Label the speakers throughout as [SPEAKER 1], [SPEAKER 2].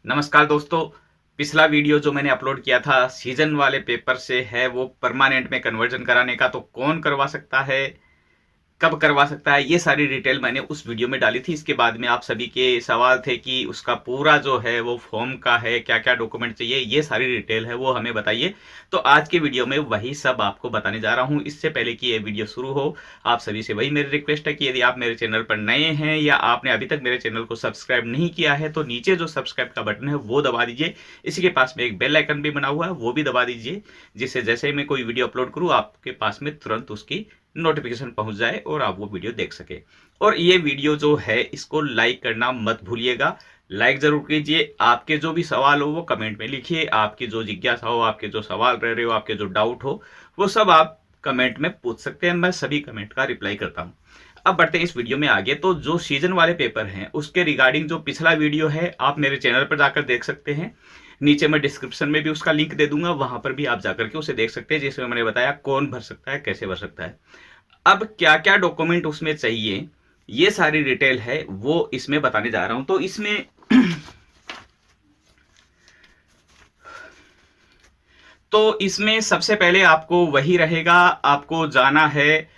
[SPEAKER 1] नमस्कार दोस्तों। पिछला वीडियो जो मैंने अपलोड किया था सीजन वाले पेपर से है वो परमानेंट में कन्वर्जन कराने का, तो कौन करवा सकता है, कब करवा सकता है, ये सारी डिटेल मैंने उस वीडियो में डाली थी। इसके बाद में आप सभी के सवाल थे कि उसका पूरा जो है वो फॉर्म का है, क्या क्या डॉक्यूमेंट चाहिए, ये सारी डिटेल है वो हमें बताइए। तो आज के वीडियो में वही सब आपको बताने जा रहा हूं। इससे पहले कि ये वीडियो शुरू हो, आप सभी से वही मेरी रिक्वेस्ट है कि यदि आप मेरे चैनल पर नए हैं या आपने अभी तक मेरे चैनल को सब्सक्राइब नहीं किया है तो नीचे जो सब्सक्राइब का बटन है वो दबा दीजिए। इसी के पास में एक बेल आइकन भी बना हुआ है, वो भी दबा दीजिए, जिससे जैसे ही मैं कोई वीडियो अपलोड करूं आपके पास में तुरंत उसकी नोटिफिकेशन पहुंच जाए और आप वो वीडियो देख सके। और ये वीडियो जो है इसको लाइक करना मत भूलिएगा, लाइक जरूर कीजिए। आपके जो भी सवाल हो वो कमेंट में लिखिए, आपकी जो जिज्ञासा हो, आपके जो सवाल रह रहे हो, आपके जो डाउट हो, वो सब आप कमेंट में पूछ सकते हैं। मैं सभी कमेंट का रिप्लाई करता हूँ। अब बढ़ते हैं इस वीडियो में आगे। तो जो सीजन वाले पेपर हैं उसके रिगार्डिंग जो पिछला वीडियो है आप मेरे चैनल पर जाकर देख सकते हैं। नीचे मैं डिस्क्रिप्शन में भी उसका लिंक दे दूंगा, वहां पर भी आप जाकर के उसे देख सकते हैं, जिसमें मैंने बताया कौन भर सकता है, कैसे भर सकता है। अब क्या क्या डॉक्यूमेंट उसमें चाहिए, ये सारी डिटेल है वो इसमें बताने जा रहा हूं। तो इसमें तो इसमें सबसे पहले आपको वही रहेगा, आपको जाना है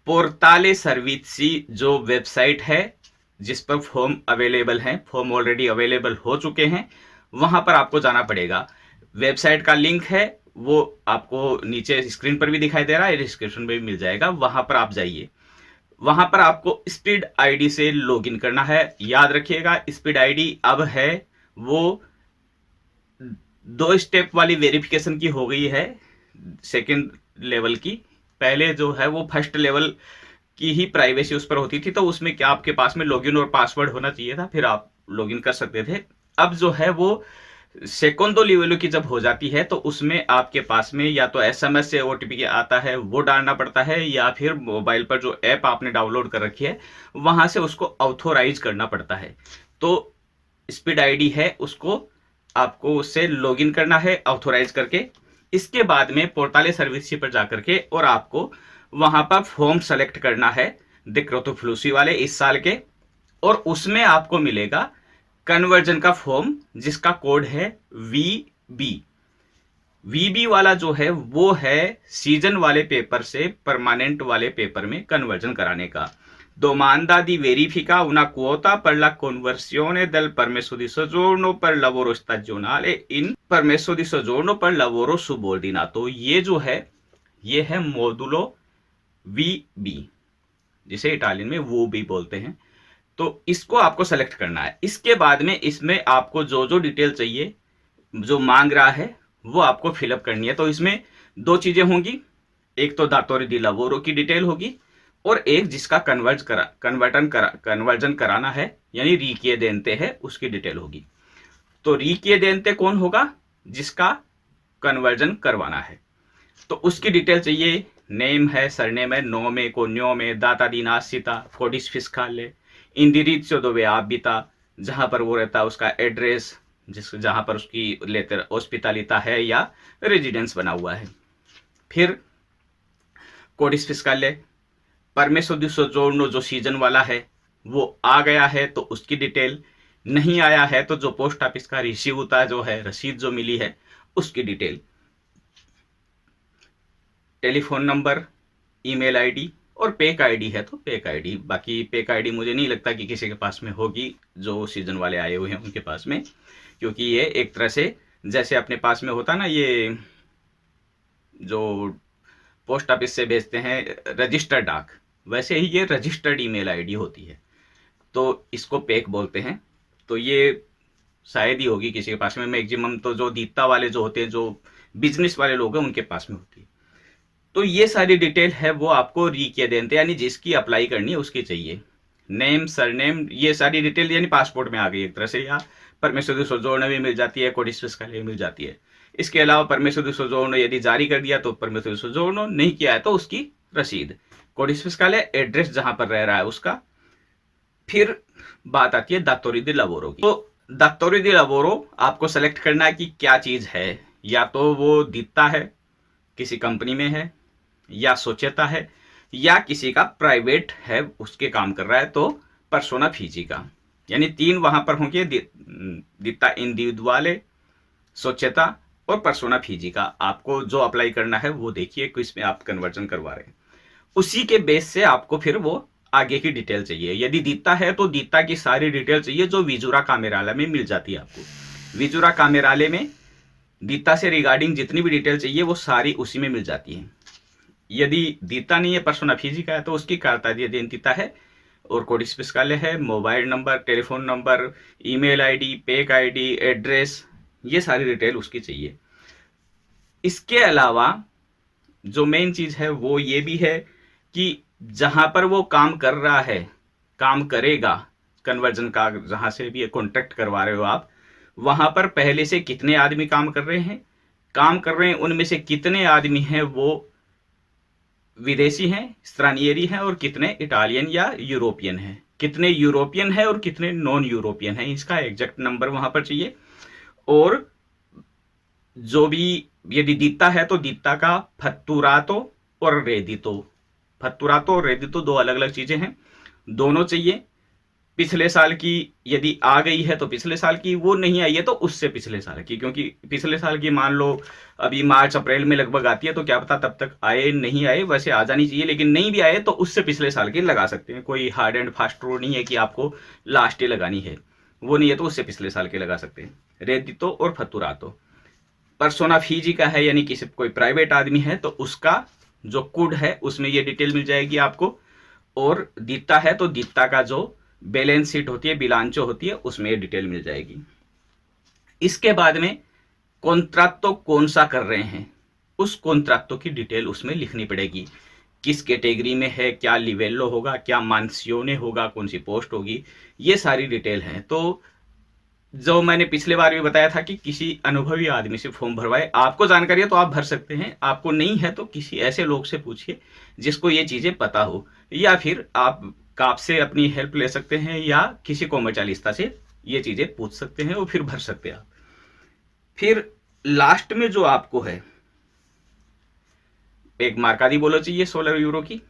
[SPEAKER 1] पोर्टाले सर्विसी जो वेबसाइट है जिस पर फॉर्म अवेलेबल है, फॉर्म ऑलरेडी अवेलेबल हो चुके हैं, वहां पर आपको जाना पड़ेगा। वेबसाइट का लिंक है वो आपको नीचे स्क्रीन पर भी दिखाई दे रहा है, डिस्क्रिप्शन में भी मिल जाएगा, वहां पर आप जाइए। वहां पर आपको स्पीड आईडी से लॉगिन करना है। याद रखिएगा स्पीड आईडी अब है वो 2 स्टेप वाली वेरिफिकेशन की हो गई है, सेकंड लेवल की। पहले जो है वो फर्स्ट लेवल की ही प्राइवेसी उस पर होती थी, तो उसमें क्या आपके पास में लॉगिन और पासवर्ड होना चाहिए था, फिर आप लॉगिन कर सकते थे। अब जो है वो सेकंडो लेवल की जब हो जाती है तो उसमें आपके पास में या तो एसएमएस से ओटीपी आता है वो डालना पड़ता है, या फिर मोबाइल पर जो ऐप आपने डाउनलोड कर रखी है वहां से उसको ऑथोराइज करना पड़ता है। तो स्पीड आईडी है उसको आपको उससे लॉगिन करना है ऑथोराइज करके। इसके बाद में पोर्टाले सर्विस पर जाकर के और आपको वहां पर फॉर्म सेलेक्ट करना है दिक्कत फ्लूसी वाले इस साल के, और उसमें आपको मिलेगा कन्वर्जन का फॉर्म जिसका कोड है वीबी। वीबी वाला जो है वो है सीजन वाले पेपर से परमानेंट वाले पेपर में कन्वर्जन कराने का। Domanda di verifica una quota per la conversione del permesso di soggiorno per lavoro stagionale in permesso di soggiorno per lavoro subordinato। ये जो है ये है मोडुलो वी बी, जिसे इटालियन में वो भी बोलते हैं। तो इसको आपको सेलेक्ट करना है। इसके बाद में इसमें आपको जो जो डिटेल चाहिए जो मांग रहा है वो आपको फिलअप करनी है। तो इसमें दो चीजें होंगी, एक तो दातोरी दी लावोरो की डिटेल होगी और एक जिसका कन्वर्जन कराना है यानी रिक्विएदेंते है उसकी डिटेल होगी। तो रिक्विएदेंते कौन होगा, जिसका कन्वर्जन करवाना है, तो उसकी डिटेल चाहिए। नेम है, सरनेम है, नोमे कोन्योमे दाता दी नासिता कोडिस फिस्काले इंदिरित्सो दोवे आबिता, जहां पर वो रहता है उसका एड्रेस, जिस जहां पर उसकी लेते हॉस्पिटलिता है या रेजिडेंस बना हुआ है। फिर कोडिस फिस्काले परमेसो दी सोजोर्नो जो सीजन वाला है वो आ गया है तो उसकी डिटेल, नहीं आया है तो जो पोस्ट ऑफिस का रिसीव होता है जो है रसीद जो मिली है उसकी detail, telephone number, email ID और पेक आईडी है तो पेक आईडी। बाकी पेक आईडी मुझे नहीं लगता कि किसी के पास में होगी जो सीजन वाले आए हुए हैं उनके पास में, क्योंकि ये एक तरह से जैसे अपने पास में होता ना ये जो पोस्ट ऑफिस से भेजते हैं रजिस्टर्ड डाक, वैसे ही ये रजिस्टर्ड ईमेल आईडी होती है, तो इसको पेक बोलते हैं। तो ये शायद ही होगी किसी के पास में, मैक्सिमम तो जो दीता वाले जो होते हैं जो बिजनेस वाले लोग हैं उनके पास में होती है। तो ये सारी डिटेल है वो आपको रिक्विएदेंते यानी जिसकी अप्लाई करनी है उसकी चाहिए। नेम, सरनेम, ये सारी डिटेल यानी पासपोर्ट में आ गई एक तरह से, या परमेसो दी सोजोर्नो भी मिल जाती है, कोडिस का लिए मिल जाती है। इसके अलावा परमेसो दी सोजोर्नो यदि जारी कर दिया तो परमेसो दी सोजोर्नो, नहीं किया है तो उसकी रसीद, कोडिस का एड्रेस जहां पर रह रहा है उसका। फिर बात आती है दातोरी दी लावोरो की। तो दातोरी दी लावोरो आपको सेलेक्ट करना है कि क्या चीज है, या तो वो दिता है किसी कंपनी में है, या सोचता है, या किसी का प्राइवेट है उसके काम कर रहा है तो पर्सोना फीजी का। यानी 3 वहां पर होंगे, दित्ता इंडिविजुअले, सोचेता और पर्सोना फिजिका। आपको जो अप्लाई करना है वो देखिए किस में आप कन्वर्जन करवा रहे हैं, उसी के बेस से आपको फिर वो आगे की डिटेल चाहिए। यदि दीता है तो दीता की सारी डिटेल चाहिए जो विजुरा कामेराला में मिल जाती है आपको। विजुरा कामेराले में दीता से रिगार्डिंग जितनी भी डिटेल चाहिए वो सारी उसी में मिल जाती है। यदि दीता नहीं है, पर्सोना फिजिका है, तो उसकी कार्ता दिता है और कोडिस फिस्काले है, mobile number, telephone number, email ID, pack ID, address, ये सारी डिटेल उसकी चाहिए। इसके अलावा जो मेन चीज है वो ये भी है कि जहां पर वो काम कर रहा है, काम करेगा कन्वर्जन का, जहां से भी कॉन्ट्रैक्ट करवा रहे हो आप, वहां पर पहले से कितने आदमी काम कर रहे हैं, उनमें से कितने आदमी हैं वो विदेशी हैं, स्त्रानियरी हैं, और कितने इटालियन या यूरोपियन हैं, कितने यूरोपियन है और कितने नॉन यूरोपियन है, इसका एग्जैक्ट नंबर वहां पर चाहिए। और जो भी यदि दीता है तो दीता का फत्तुरातो और रेदितो, फत्तुरातो और रेदितो दो अलग अलग चीजें हैं, दोनों चाहिए। पिछले साल की यदि आ गई है तो पिछले साल की, वो नहीं आई है तो उससे पिछले साल की, क्योंकि पिछले साल की मान लो अभी मार्च अप्रैल में लगभग आती है तो क्या पता तब तक आए नहीं आए, वैसे आ जानी चाहिए, लेकिन नहीं भी आए तो उससे पिछले साल की लगा सकते हैं। कोई हार्ड एंड फास्ट रूल नहीं है कि आपको लास्ट ही लगानी है, वो नहीं है तो उससे पिछले साल के लगा सकते हैं। रेदितो और फत्तुरातो। पर्सोना फिजिका है यानी किसी कोई प्राइवेट आदमी है तो उसका जो कुड है उसमें ये डिटेल मिल जाएगी आपको। और दीता है तो दीता का जो बैलेंस शीट होती है, बिलांचो होती है, उसमें ये डिटेल मिल जाएगी। इसके बाद में कॉन्ट्रैक्टो कौन सा कर रहे हैं, उस कॉन्ट्रैक्टो की डिटेल उसमें लिखनी पड़ेगी। किस कैटेगरी में है, क्या लिवेलो होगा, क्या मानसियोने होगा, कौन सी पोस्ट होगी, ये सारी डिटेल है। तो जो मैंने पिछले बार भी बताया था कि किसी अनुभवी आदमी से फॉर्म भरवाए, आपको जानकारी है तो आप भर सकते हैं, आपको नहीं है तो किसी ऐसे लोग से पूछिए जिसको ये चीजें पता हो, या फिर आप आपसे अपनी हेल्प ले सकते हैं या किसी कॉमर्शियलिस्टा से ये चीजें पूछ सकते हैं और फिर भर सकते हैं आप। फिर लास्ट में जो आपको है एक मार्कादी बोलो चाहिए 16 यूरो की,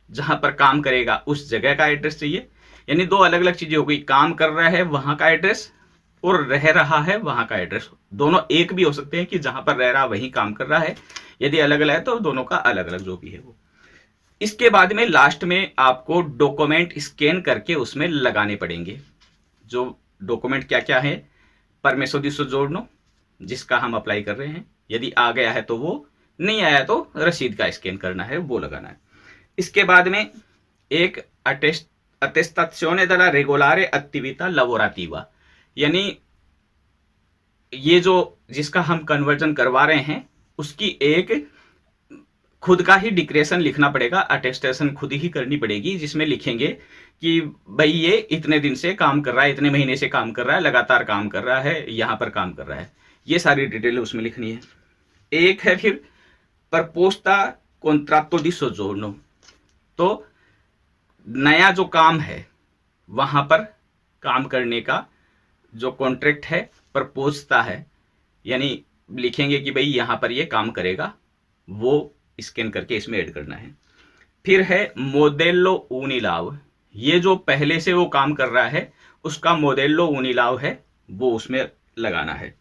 [SPEAKER 1] जहां पर काम करेगा उस जगह का एड्रेस चाहिए। यानी दो अलग अलग चीजें हो गई, काम कर रहा है वहां का एड्रेस और रह रहा है वहां का एड्रेस। दोनों एक भी हो सकते हैं कि जहां पर रह रहा वहीं काम कर रहा है, यदि अलग अलग है तो दोनों का अलग अलग जो भी है वो। इसके बाद में लास्ट में आपको डॉक्यूमेंट स्कैन करके उसमें लगाने पड़ेंगे। जो डॉक्यूमेंट क्या क्या है, परमेसो दी सोजोर्नो जिसका हम अप्लाई कर रहे हैं, यदि आ गया है तो वो, नहीं आया तो रसीद का स्कैन करना है, वो लगाना है। इसके बाद में एक अटेस्टाzione della regolare attività lavorativa, यानी ये जो जिसका हम कन्वर्जन करवा रहे हैं उसकी एक खुद का ही डिक्रेशन लिखना पड़ेगा, अटेस्टेशन खुद ही करनी पड़ेगी, जिसमें लिखेंगे कि भाई ये इतने दिन से काम कर रहा है, इतने महीने से काम कर रहा है, लगातार काम कर रहा है, यहां पर काम कर रहा है, ये सारी डिटेल उसमें लिखनी है। एक है फिर परपोस्ता कॉन्ट्रैक्टो दी सोजोर्नो, तो नया जो काम है वहां पर काम करने का जो कॉन्ट्रैक्ट है प्रपोजता है, यानी लिखेंगे कि भाई यहां पर ये काम करेगा, वो स्कैन करके इसमें ऐड करना है। फिर है मोडेलो ऊनिलाव, ये जो पहले से वो काम कर रहा है उसका मोडेलो ऊनिलाव है वो उसमें लगाना है।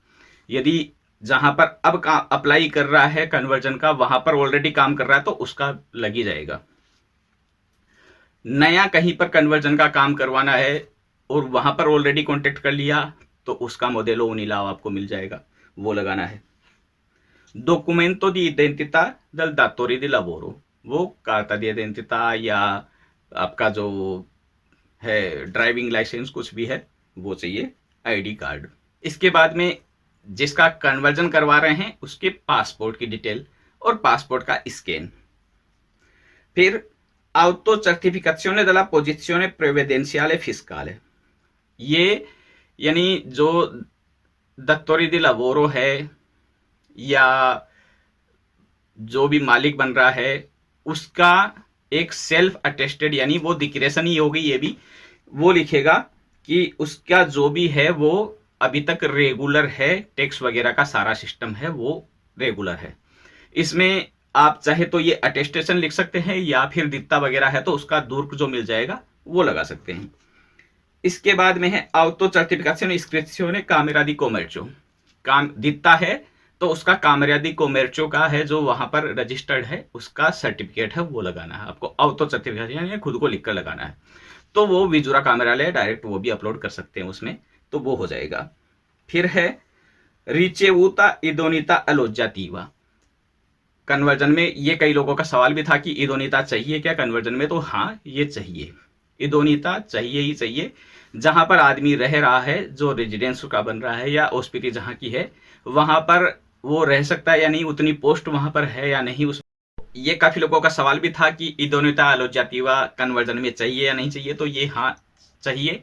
[SPEAKER 1] यदि जहां पर अब अप्लाई कर रहा है कन्वर्जन का वहां पर ऑलरेडी काम कर रहा है तो उसका लग ही जाएगा। नया कहीं पर कन्वर्जन का काम करवाना है और वहां पर ऑलरेडी कॉन्टेक्ट कर लिया तो उसका मोडेलो ऊनिलाव आपको मिल जाएगा, वो लगाना है। डॉक्यूमेंटो दी इडेंटिटा del datore di lavoro, वो कार्ता दी इडेंटिटा या आपका जो है ड्राइविंग लाइसेंस कुछ भी है वो चाहिए, आईडी कार्ड। इसके बाद में जिसका कन्वर्जन करवा रहे हैं उसके पासपोर्ट की डिटेल और पासपोर्ट का स्कैन। फिर auto certificazione della posizione previdenziale fiscale, ये यानी जो दत्तोरी दी लवोरो है या जो भी मालिक बन रहा है उसका एक सेल्फ अटेस्टेड, यानी वो डिक्लेरेशन ही होगी ये भी, वो लिखेगा कि उसका जो भी है वो अभी तक रेगुलर है, टैक्स वगैरह का सारा सिस्टम है वो रेगुलर है। इसमें आप चाहे तो ये अटेस्टेशन लिख सकते हैं या फिर दित्ता वगैरह है तो उसका दुर्क जो मिल जाएगा वो लगा सकते हैं। इसके बाद में है autocertificazione iscrizione camera di commercio। काम दिखता है तो उसका कामरा दी कोमेर्चो का है जो वहां पर रजिस्टर्ड है, उसका सर्टिफिकेट है वो लगाना है आपको। ऑटो सर्टिफिकेट यानी खुद को लिखकर लगाना है। तो वो विजुरा कामरालय डायरेक्ट वो भी अपलोड कर सकते हैं उसमें, तो वो हो जाएगा। फिर है रिचेवुता इदोनिता अलोजातीवा। कन्वर्जन में ये कई लोगों का सवाल भी था कि इदोनिता चाहिए क्या कन्वर्जन में, तो हाँ ये चाहिए, इदोनिता चाहिए ही चाहिए। जहां पर आदमी रह रहा है, जो रेजिडेंस का बन रहा है या ओस्पिटी जहां की है, वहां पर वो रह सकता है या नहीं, उतनी पोस्ट वहां पर है या नहीं। उस ये काफी लोगों का सवाल भी था कि इदोनिता अलोजातीवा कन्वर्जन में चाहिए या नहीं चाहिए, तो ये हाँ चाहिए।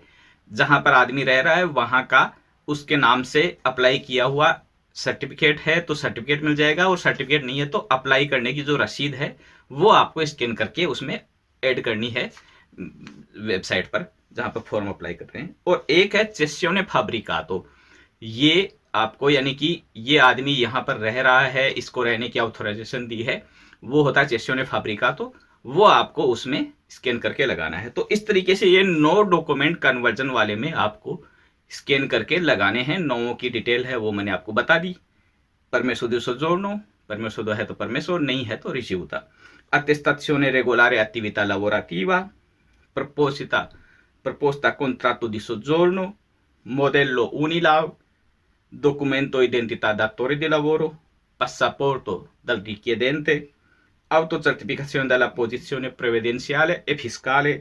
[SPEAKER 1] जहां पर आदमी रह रहा है वहां का उसके नाम से अप्लाई किया हुआ सर्टिफिकेट है तो सर्टिफिकेट मिल जाएगा, और सर्टिफिकेट नहीं है तो अप्लाई करने की जो रसीद है वो आपको स्कैन करके उसमें ऐड करनी है वेबसाइट पर जहां पर फॉर्म अप्लाई कर रहे हैं। और एक है चेसियोने फैब्रिकातो। ये आपको यानी कि ये आदमी यहाँ पर रह रहा है, इसको रहने की ऑथराइजेशन दी है, वो होता है चेसियोने फैब्रिकातो, वो आपको उसमें स्कैन करके लगाना है। तो इस तरीके से ये 9 डॉक्यूमेंट कन्वर्जन वाले में आपको स्कैन करके लगाने हैं। 9 की डिटेल है वो मैंने आपको बता दी। परमेसो di soggiorno, परमेसो दो है तो परमेसो, नहीं है तो ricevuta। attestazione regolare attività lavorativa, proposta contratto di soggiorno, modello Unilaw, documento identità datore di lavoro, passaporto dal richiedente, autocertificazione della posizione previdenziale e fiscale,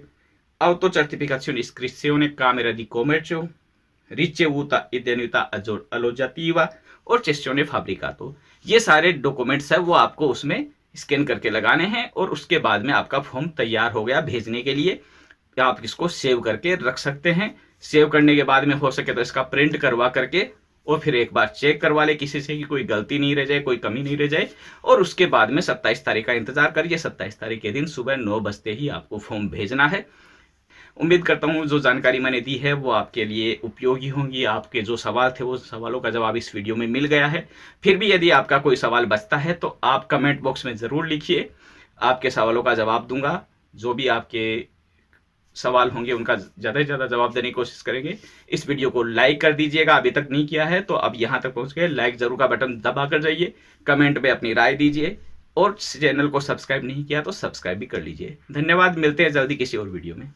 [SPEAKER 1] autocertificazione iscrizione Camera di Commercio, ricevuta indennità alloggiativa और चेस्टियोने फैब्रिकातो। ये सारे documents है वो आपको उसमें scan करके लगाने हैं, और उसके बाद में आपका फॉर्म तैयार हो गया भेजने के लिए। आप इसको सेव करके रख सकते हैं। सेव करने के बाद में हो सके तो इसका प्रिंट करवा करके और फिर एक बार चेक करवा ले किसी से कि कोई गलती नहीं रह जाए, कोई कमी नहीं रह जाए। और उसके बाद में 27 तारीख का इंतजार करिए। 27 तारीख के दिन सुबह 9 बजते ही आपको फॉर्म भेजना है। उम्मीद करता हूँ जो जानकारी मैंने दी है वो आपके लिए उपयोगी होंगी। आपके जो सवाल थे वो सवालों का जवाब इस वीडियो में मिल गया है। फिर भी यदि आपका कोई सवाल बचता है तो आप कमेंट बॉक्स में ज़रूर लिखिए, आपके सवालों का जवाब दूंगा। जो भी आपके सवाल होंगे उनका ज़्यादा से ज़्यादा जवाब देने की कोशिश करेंगे। इस वीडियो को लाइक कर दीजिएगा, अभी तक नहीं किया है तो अब यहाँ तक पहुँच गए, लाइक ज़रूर का बटन दबा कर जाइए। कमेंट में अपनी राय दीजिए, और चैनल को सब्सक्राइब नहीं किया तो सब्सक्राइब भी कर लीजिए। धन्यवाद, मिलते हैं जल्दी किसी और वीडियो में।